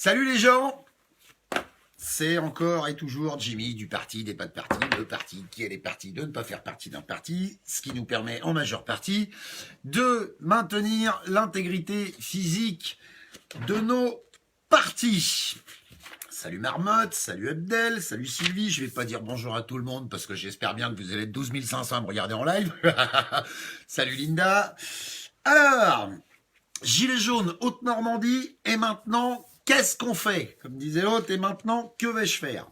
Salut les gens, c'est encore et toujours Jimmy du parti des pas de parti, le parti qui est les partis de ne pas faire partie d'un parti, ce qui nous permet en majeure partie de maintenir l'intégrité physique de nos partis. Salut Marmotte, salut Abdel, salut Sylvie, je vais pas dire bonjour à tout le monde parce que j'espère bien que vous allez être 12 500 à me regarder en live. Salut Linda. Alors, Gilets jaunes, Haute-Normandie, et maintenant, qu'est-ce qu'on fait? Comme disait l'autre, et maintenant, que vais-je faire?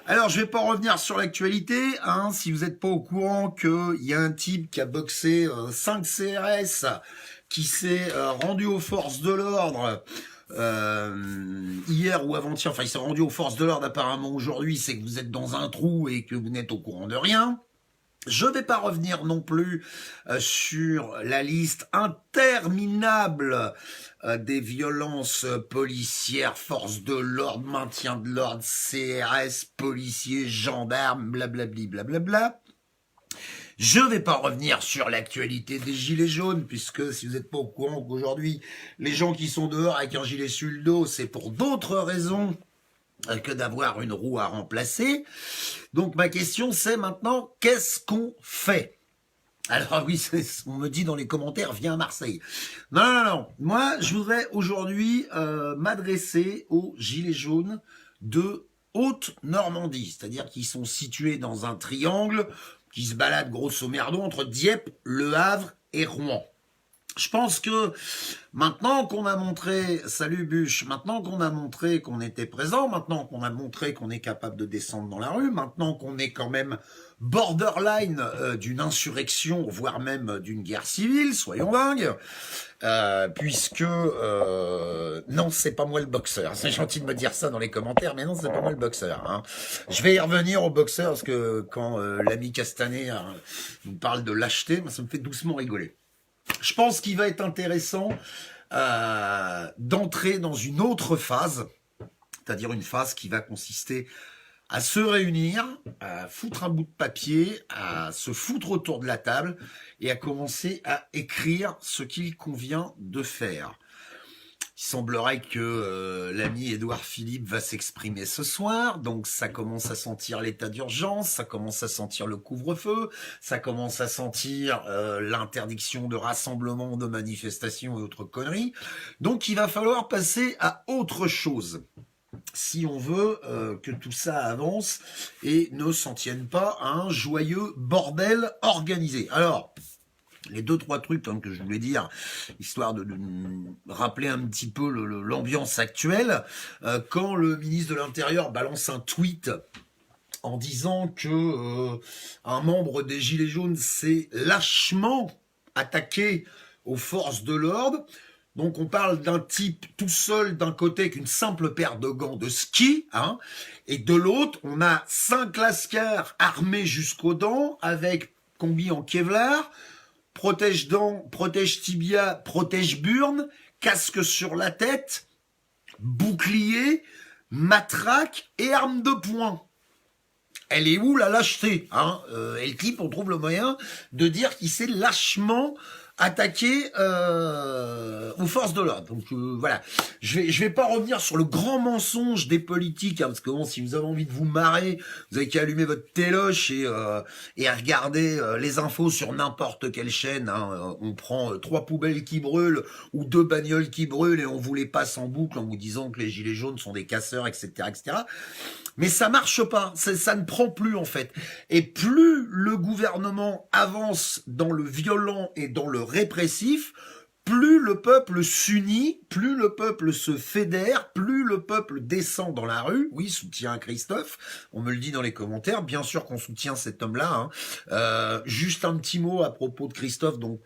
Alors, je vais pas revenir sur l'actualité, hein, si vous n'êtes pas au courant qu'il y a un type qui a boxé 5 CRS, qui s'est rendu aux forces de l'ordre hier ou avant-hier, enfin il s'est rendu aux forces de l'ordre apparemment aujourd'hui, c'est que vous êtes dans un trou et que vous n'êtes au courant de rien. Je ne vais pas revenir non plus sur la liste interminable des violences policières, forces de l'ordre, maintien de l'ordre, CRS, policiers, gendarmes, blablabli, blablabla. Je ne vais pas revenir sur l'actualité des gilets jaunes, puisque si vous n'êtes pas au courant qu'aujourd'hui, les gens qui sont dehors avec un gilet sur le dos, c'est pour d'autres raisons que d'avoir une roue à remplacer. Donc ma question c'est maintenant, qu'est-ce qu'on fait? Alors oui, on me dit dans les commentaires, viens à Marseille. Non. Moi, je voudrais aujourd'hui m'adresser aux gilets jaunes de Haute-Normandie, c'est-à-dire qu'ils sont situés dans un triangle qui se balade grosso merdo entre Dieppe, Le Havre et Rouen. Je pense que maintenant qu'on a montré, salut Bûche, maintenant qu'on a montré qu'on était présent, maintenant qu'on a montré qu'on est capable de descendre dans la rue, maintenant qu'on est quand même borderline d'une insurrection, voire même d'une guerre civile, soyons dingues, puisque non, c'est pas moi le boxeur. C'est gentil de me dire ça dans les commentaires, mais non, c'est pas moi le boxeur. Hein. Je vais y revenir au boxeur parce que quand l'ami Castanet nous parle de lâcheté, ça me fait doucement rigoler. Je pense qu'il va être intéressant d'entrer dans une autre phase, c'est-à-dire une phase qui va consister à se réunir, à foutre un bout de papier, à se foutre autour de la table et à commencer à écrire ce qu'il convient de faire. Il semblerait que l'ami Édouard Philippe va s'exprimer ce soir, donc ça commence à sentir l'état d'urgence, ça commence à sentir le couvre-feu, ça commence à sentir l'interdiction de rassemblement, de manifestation et autres conneries. Donc il va falloir passer à autre chose si on veut que tout ça avance et ne s'en tienne pas à un joyeux bordel organisé. Alors, les 2-3 trucs que je voulais dire, histoire de rappeler un petit peu l'ambiance actuelle, quand le ministre de l'Intérieur balance un tweet en disant que un membre des Gilets jaunes s'est lâchement attaqué aux forces de l'ordre. Donc on parle d'un type tout seul d'un côté avec une simple paire de gants de ski, hein, et de l'autre on a 5 lascars armés jusqu'aux dents avec combi en Kevlar, protège-dents, protège-tibia, protège-burne, casque sur la tête, bouclier, matraque et arme de poing. Elle est où la lâcheté, hein? Et le type, on trouve le moyen de dire qu'il s'est lâchement attaqué aux forces de l'ordre. Donc voilà, je vais pas revenir sur le grand mensonge des politiques, hein, parce que bon, si vous avez envie de vous marrer, vous avez qu'à allumer votre téloche et à regarder les infos sur n'importe quelle chaîne. Hein. On prend 3 poubelles qui brûlent ou 2 bagnoles qui brûlent et on vous les passe en boucle en vous disant que les gilets jaunes sont des casseurs, etc., etc. Mais ça marche pas, ça ne prend plus en fait. Et plus le gouvernement avance dans le violent et dans le répressif, plus le peuple s'unit, plus le peuple se fédère, plus le peuple descend dans la rue. Oui, soutien Christophe, on me le dit dans les commentaires, bien sûr qu'on soutient cet homme-là. Hein. Juste un petit mot à propos de Christophe, donc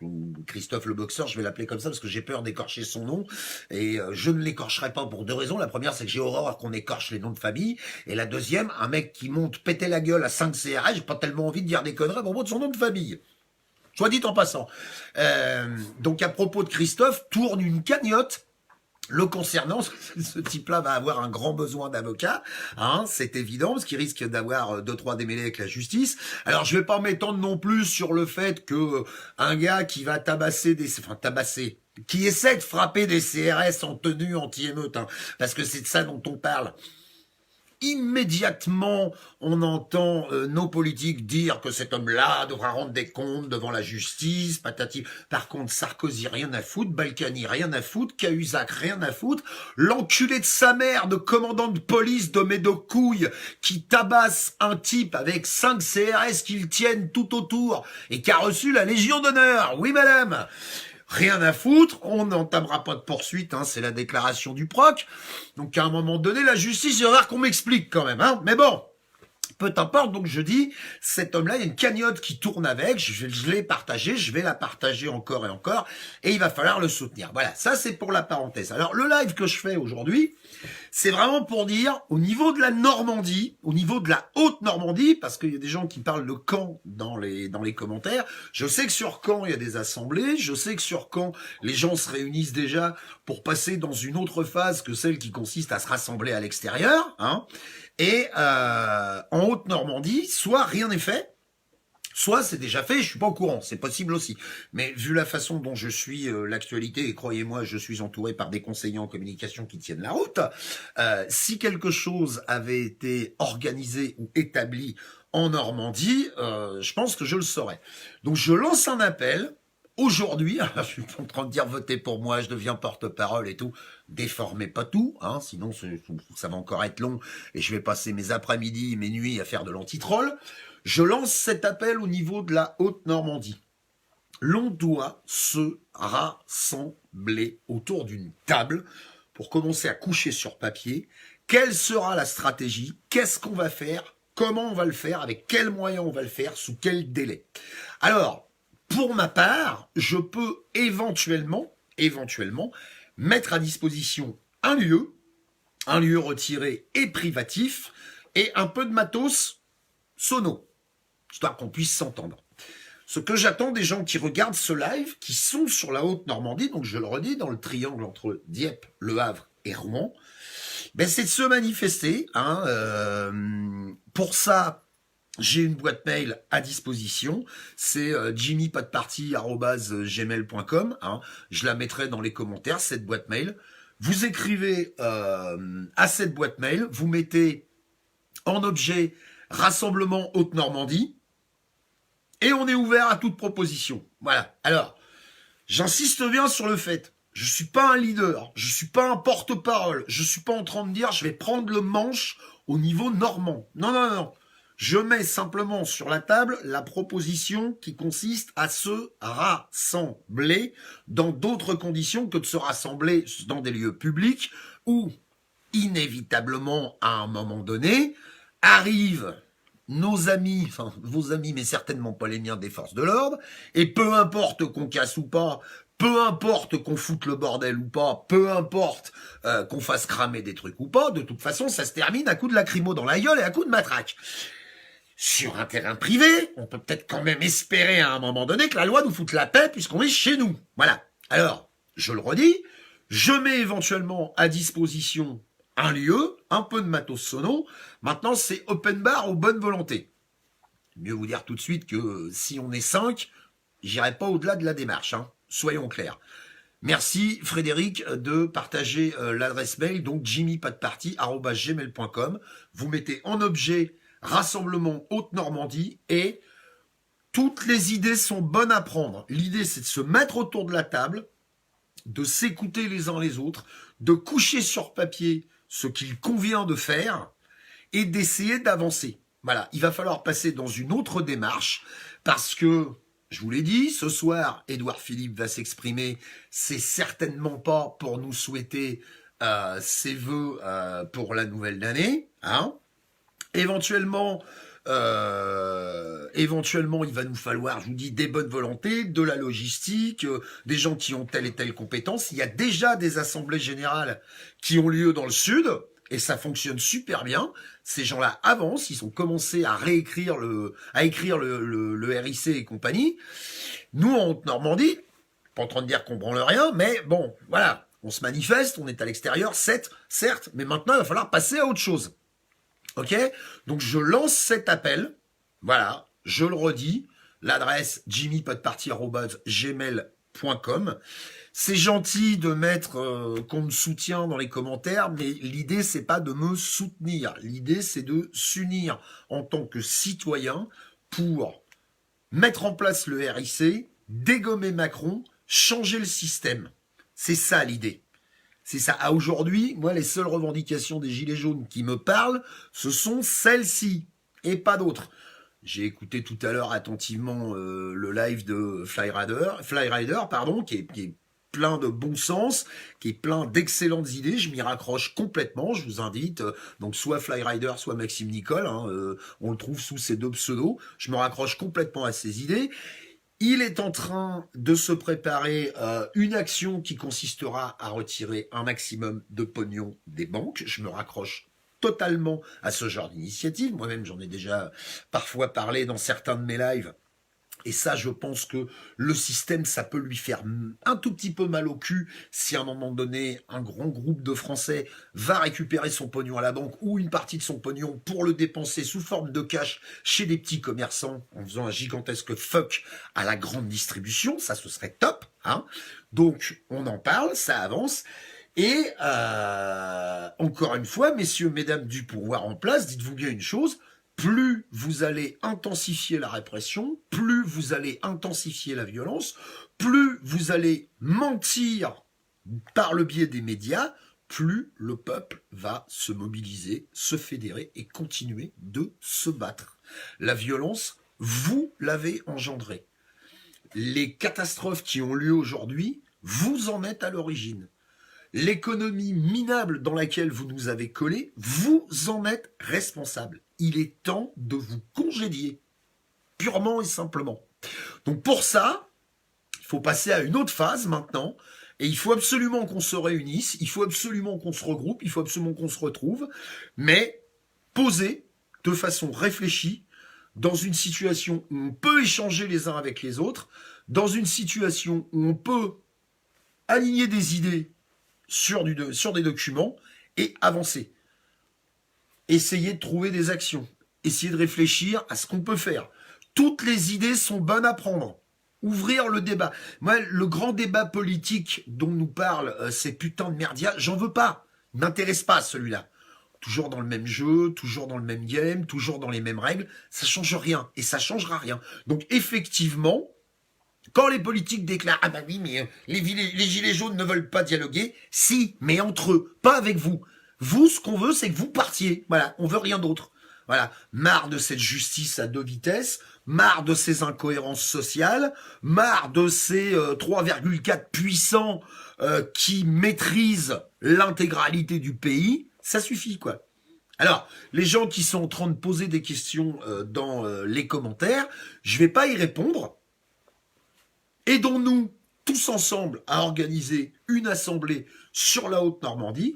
Christophe le boxeur, je vais l'appeler comme ça parce que j'ai peur d'écorcher son nom, et je ne l'écorcherai pas pour 2 raisons. La première, c'est que j'ai horreur qu'on écorche les noms de famille, et la deuxième, un mec qui monte péter la gueule à 5 CRS, j'ai pas tellement envie de dire des conneries à propos de son nom de famille. Soit dit en passant. Donc à propos de Christophe, tourne une cagnotte Le concernant, ce type-là va avoir un grand besoin d'avocat, hein, c'est évident, parce qu'il risque d'avoir 2-3 démêlés avec la justice. Alors, je vais pas m'étendre non plus sur le fait que un gars qui va tabasser, qui essaie de frapper des CRS en tenue anti-émeute, hein, parce que c'est de ça dont on parle. Immédiatement, on entend nos politiques dire que cet homme-là devra rendre des comptes devant la justice, patati. Par contre, Sarkozy, rien à foutre, Balkany, rien à foutre, Cahuzac, rien à foutre, l'enculé de sa mère de commandant de police de Médocouille qui tabasse un type avec 5 CRS qu'ils tiennent tout autour et qui a reçu la Légion d'honneur. Oui, madame. Rien à foutre, on n'entamera pas de poursuite, hein, c'est la déclaration du proc. Donc à un moment donné, la justice, il va falloir qu'on m'explique quand même. Hein. Mais bon, peu importe, donc je dis, cet homme-là, il y a une cagnotte qui tourne avec, je l'ai partagé, je vais la partager encore et encore, et il va falloir le soutenir. Voilà, ça c'est pour la parenthèse. Alors le live que je fais aujourd'hui, c'est vraiment pour dire, au niveau de la Normandie, au niveau de la Haute-Normandie, parce qu'il y a des gens qui parlent de Caen dans les commentaires, je sais que sur Caen, il y a des assemblées, je sais que sur Caen, les gens se réunissent déjà pour passer dans une autre phase que celle qui consiste à se rassembler à l'extérieur, hein, et en Haute-Normandie, soit rien n'est fait, soit c'est déjà fait, je suis pas au courant, c'est possible aussi. Mais vu la façon dont je suis l'actualité, et croyez-moi, je suis entouré par des conseillers en communication qui tiennent la route, si quelque chose avait été organisé ou établi en Normandie, je pense que je le saurais. Donc je lance un appel. Aujourd'hui, je suis en train de dire votez pour moi, je deviens porte-parole et tout. Déformez pas tout, hein, sinon ça va encore être long et je vais passer mes après-midi, mes nuits à faire de l'anti-troll. Je lance cet appel au niveau de la Haute-Normandie. L'on doit se rassembler autour d'une table pour commencer à coucher sur papier. Quelle sera la stratégie? Qu'est-ce qu'on va faire? Comment on va le faire? Avec quels moyens on va le faire? Sous quel délai? Alors, pour ma part, je peux éventuellement, mettre à disposition un lieu retiré et privatif, et un peu de matos sono, histoire qu'on puisse s'entendre. Ce que j'attends des gens qui regardent ce live, qui sont sur la Haute-Normandie, donc je le redis, dans le triangle entre Dieppe, Le Havre et Rouen, ben c'est de se manifester. Hein, pour ça, j'ai une boîte mail à disposition, c'est jimmypodparty@gmail.com, hein. Je la mettrai dans les commentaires, cette boîte mail. Vous écrivez à cette boîte mail, vous mettez en objet Rassemblement Haute-Normandie, et on est ouvert à toute proposition. Voilà. Alors, j'insiste bien sur le fait, je suis pas un leader, je suis pas un porte-parole, je suis pas en train de dire je vais prendre le manche au niveau normand. Non, non, non. Je mets simplement sur la table la proposition qui consiste à se rassembler dans d'autres conditions que de se rassembler dans des lieux publics où, inévitablement, à un moment donné, arrivent nos amis, enfin vos amis, mais certainement pas les miens des forces de l'ordre, et peu importe qu'on casse ou pas, peu importe qu'on foute le bordel ou pas, peu importe qu'on fasse cramer des trucs ou pas, de toute façon, ça se termine à coup de lacrymo dans la gueule et à coup de matraque. Sur un terrain privé, on peut peut-être quand même espérer à un moment donné que la loi nous foute la paix puisqu'on est chez nous. Voilà. Alors, je le redis, je mets éventuellement à disposition un lieu, un peu de matos sono. Maintenant, c'est open bar aux bonnes volontés. Mieux vous dire tout de suite que si on est 5, j'irai pas au-delà de la démarche. Hein. Soyons clairs. Merci Frédéric de partager l'adresse mail, donc jimmypodparty@gmail.com. Vous mettez en objet Rassemblement Haute-Normandie et toutes les idées sont bonnes à prendre. L'idée, c'est de se mettre autour de la table, de s'écouter les uns les autres, de coucher sur papier ce qu'il convient de faire et d'essayer d'avancer. Voilà, il va falloir passer dans une autre démarche parce que, je vous l'ai dit, ce soir, Édouard Philippe va s'exprimer. C'est certainement pas pour nous souhaiter ses vœux pour la nouvelle année, hein. Éventuellement, il va nous falloir, je vous dis, des bonnes volontés, de la logistique, des gens qui ont telle et telle compétence. Il y a déjà des assemblées générales qui ont lieu dans le sud, et ça fonctionne super bien. Ces gens-là avancent, ils ont commencé à écrire le RIC et compagnie. Nous, en Haute-Normandie, pas en train de dire qu'on branle rien, mais bon, voilà. on se manifeste, on est à l'extérieur, certes, mais maintenant il va falloir passer à autre chose. Ok? Donc je lance cet appel, voilà, je le redis, l'adresse jimmypodparty@gmail.com. C'est gentil de mettre qu'on me soutient dans les commentaires, mais l'idée c'est pas de me soutenir, l'idée c'est de s'unir en tant que citoyen pour mettre en place le RIC, dégommer Macron, changer le système. C'est ça l'idée. C'est ça. À aujourd'hui, moi, les seules revendications des Gilets jaunes qui me parlent, ce sont celles-ci et pas d'autres. J'ai écouté tout à l'heure attentivement le live de Flyrider, qui est plein de bon sens, qui est plein d'excellentes idées. Je m'y raccroche complètement. Je vous invite, donc soit Flyrider, soit Maxime Nicole. On le trouve sous ces deux pseudos. Je me raccroche complètement à ces idées. Il est en train de se préparer une action qui consistera à retirer un maximum de pognon des banques. Je me raccroche totalement à ce genre d'initiative. Moi-même, j'en ai déjà parfois parlé dans certains de mes lives. Et ça, je pense que le système, ça peut lui faire un tout petit peu mal au cul si à un moment donné, un grand groupe de Français va récupérer son pognon à la banque ou une partie de son pognon pour le dépenser sous forme de cash chez des petits commerçants en faisant un gigantesque fuck à la grande distribution. Ça, ce serait top. Donc, on en parle, ça avance. Et encore une fois, messieurs, mesdames du pouvoir en place, dites-vous bien une chose, plus vous allez intensifier la répression, plus vous allez intensifier la violence, plus vous allez mentir par le biais des médias, plus le peuple va se mobiliser, se fédérer et continuer de se battre. La violence, vous l'avez engendrée. Les catastrophes qui ont lieu aujourd'hui, vous en êtes à l'origine. L'économie minable dans laquelle vous nous avez collé, vous en êtes responsable. Il est temps de vous congédier, purement et simplement. Donc pour ça, il faut passer à une autre phase maintenant, et il faut absolument qu'on se réunisse, il faut absolument qu'on se regroupe, il faut absolument qu'on se retrouve, mais posé de façon réfléchie, dans une situation où on peut échanger les uns avec les autres, dans une situation où on peut aligner des idées sur des documents et avancer. Essayez de trouver des actions. Essayez de réfléchir à ce qu'on peut faire. Toutes les idées sont bonnes à prendre. Ouvrir le débat. Moi, le grand débat politique dont nous parlent ces putains de merdias, j'en veux pas. Il m'intéresse pas celui-là. Toujours dans le même jeu, toujours dans le même game, toujours dans les mêmes règles. Ça change rien et ça changera rien. Donc effectivement, quand les politiques déclarent « Ah bah oui, mais les gilets jaunes ne veulent pas dialoguer », si, mais entre eux, pas avec vous. Vous, ce qu'on veut, c'est que vous partiez. Voilà, on veut rien d'autre. Voilà, marre de cette justice à deux vitesses, marre de ces incohérences sociales, marre de ces 3,4 puissants qui maîtrisent l'intégralité du pays. Ça suffit, quoi. Alors, les gens qui sont en train de poser des questions dans les commentaires, je vais pas y répondre. Aidons-nous tous ensemble à organiser une assemblée sur la Haute-Normandie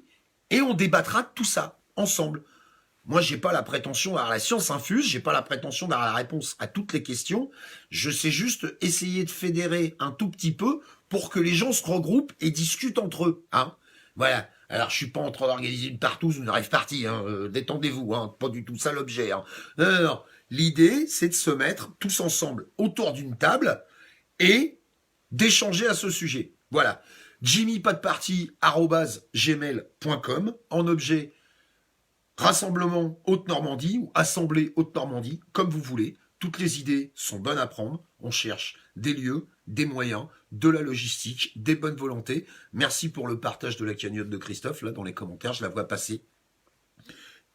et on débattra de tout ça ensemble. Moi, j'ai pas la prétention d'avoir la science infuse, j'ai pas la prétention d'avoir la réponse à toutes les questions. Je sais juste essayer de fédérer un tout petit peu pour que les gens se regroupent et discutent entre eux. Voilà. Alors, je suis pas en train d'organiser une partouze ou une rêve partie. Détendez-vous, pas du tout ça l'objet. Non. L'idée, c'est de se mettre tous ensemble autour d'une table et d'échanger à ce sujet. Voilà. jimmypodparty@gmail.com en objet Rassemblement Haute-Normandie ou Assemblée Haute-Normandie, comme vous voulez. Toutes les idées sont bonnes à prendre. On cherche des lieux, des moyens, de la logistique, des bonnes volontés. Merci pour le partage de la cagnotte de Christophe, là, dans les commentaires, je la vois passer.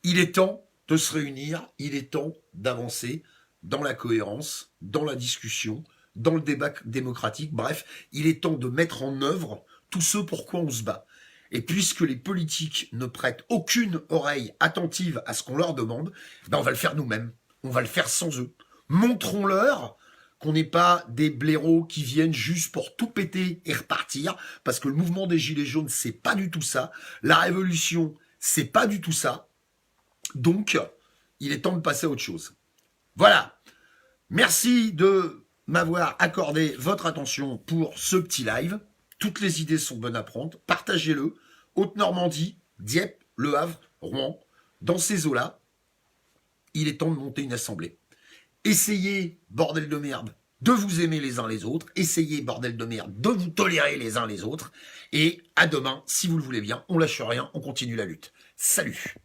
Il est temps de se réunir, il est temps d'avancer dans la cohérence, dans la discussion, dans le débat démocratique. Bref, il est temps de mettre en œuvre tout ce pour quoi on se bat. Et puisque les politiques ne prêtent aucune oreille attentive à ce qu'on leur demande, on va le faire nous-mêmes. On va le faire sans eux. Montrons-leur qu'on n'est pas des blaireaux qui viennent juste pour tout péter et repartir, parce que le mouvement des Gilets jaunes, c'est pas du tout ça. La révolution, c'est pas du tout ça. Donc, il est temps de passer à autre chose. Voilà. Merci de m'avoir accordé votre attention pour ce petit live. toutes les idées sont bonnes à prendre, partagez-le. Haute-Normandie, Dieppe, Le Havre, Rouen, dans ces eaux-là, il est temps de monter une assemblée. Essayez, bordel de merde, de vous aimer les uns les autres. Essayez, bordel de merde, de vous tolérer les uns les autres. Et à demain, si vous le voulez bien, on lâche rien, on continue la lutte. Salut!